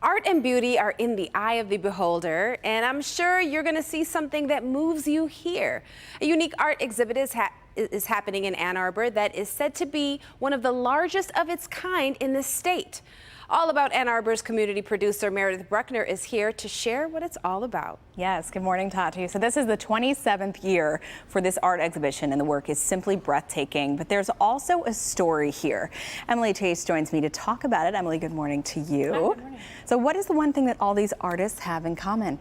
Art and beauty are in the eye of the beholder, and I'm sure you're going to see something that moves you here. A unique art exhibit is happening in Ann Arbor that is said to be one of the largest of its kind in the state. All About Ann Arbor's community producer Meredith Bruckner is here to share what it's all about. Yes, good morning, Tati. So this is the 27th year for this art exhibition, and the work is simply breathtaking. But there's also a story here. Emily Chase joins me to talk about it. Emily, good morning to you. Hi, good morning. So what is the one thing that all these artists have in common?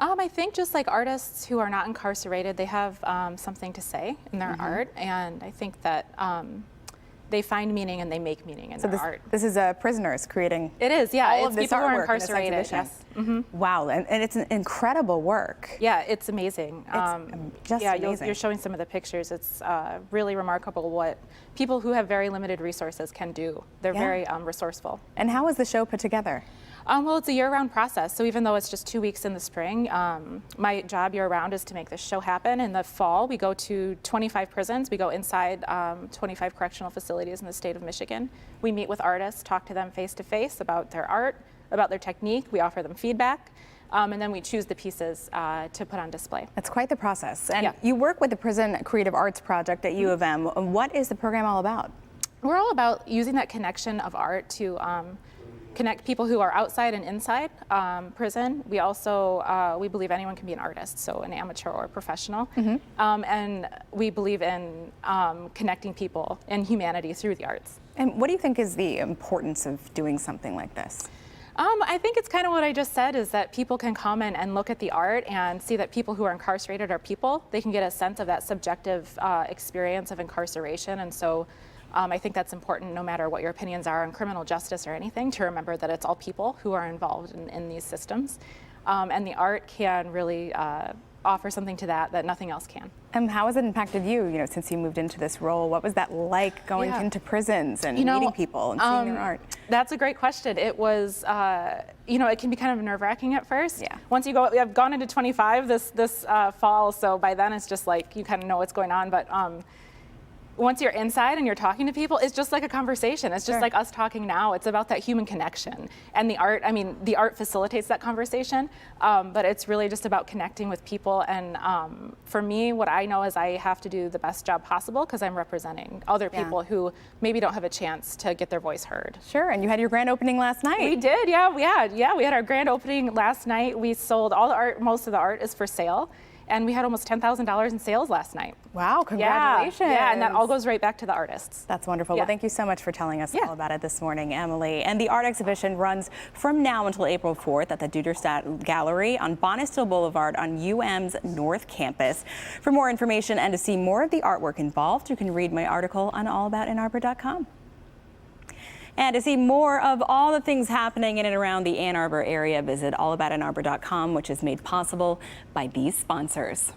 I think just like artists who are not incarcerated, they have something to say in their art, and I think that they find meaning and they make meaning in their art. This is prisoners creating. It is, yeah. All it's of this people who are artwork in this incarcerated. exhibition. Yes. Wow, and it's an incredible work. Yeah, it's amazing. Just yeah, amazing. You're showing some of the pictures. It's really remarkable what people who have very limited resources can do. They're very resourceful. And how is the show put together? Well, it's a year-round process, so even though it's just 2 weeks in the spring, my job year-round is to make this show happen. In the fall, we go to 25 prisons. We go inside 25 correctional facilities in the state of Michigan. We meet with artists, talk to them face-to-face about their art, about their technique. We offer them feedback, and then we choose the pieces to put on display. That's quite the process. And you work with the Prison Creative Arts Project at U of M. What is the program all about? We're all about using that connection of art to connect people who are outside and inside prison. We also, we believe anyone can be an artist, so an amateur or a professional. And we believe in connecting people and humanity through the arts. And what do you think is the importance of doing something like this? I think it's kind of what I just said, is that people can come in and look at the art and see that people who are incarcerated are people. They can get a sense of that subjective experience of incarceration, and so I think that's important no matter what your opinions are on criminal justice or anything, to remember that it's all people who are involved in these systems. And the art can really offer something to that nothing else can. And how has it impacted you, since you moved into this role? What was that like going into prisons and meeting people and seeing their art? That's a great question. It was, it can be kind of nerve-wracking at first. Yeah. Once you go, I've gone into 25 this fall, so by then it's just like you kind of know what's going on. But once you're inside and you're talking to people, it's just like a conversation. It's just like us talking now. It's about that human connection. And the art, the art facilitates that conversation, but it's really just about connecting with people. And for me, what I know is I have to do the best job possible because I'm representing other people who maybe don't have a chance to get their voice heard. Sure, and you had your grand opening last night. We did, yeah, we had our grand opening last night. We sold all the art, most of the art is for sale. And we had almost $10,000 in sales last night. Wow, congratulations. Yeah, and that all goes right back to the artists. That's wonderful. Well, thank you so much for telling us all about it this morning, Emily. And the art exhibition runs from now until April 4th at the Duderstadt Gallery on Bonesteel Boulevard on UM's North Campus. For more information and to see more of the artwork involved, you can read my article on allaboutannarbor.com. And to see more of all the things happening in and around the Ann Arbor area, visit allaboutannarbor.com, which is made possible by these sponsors.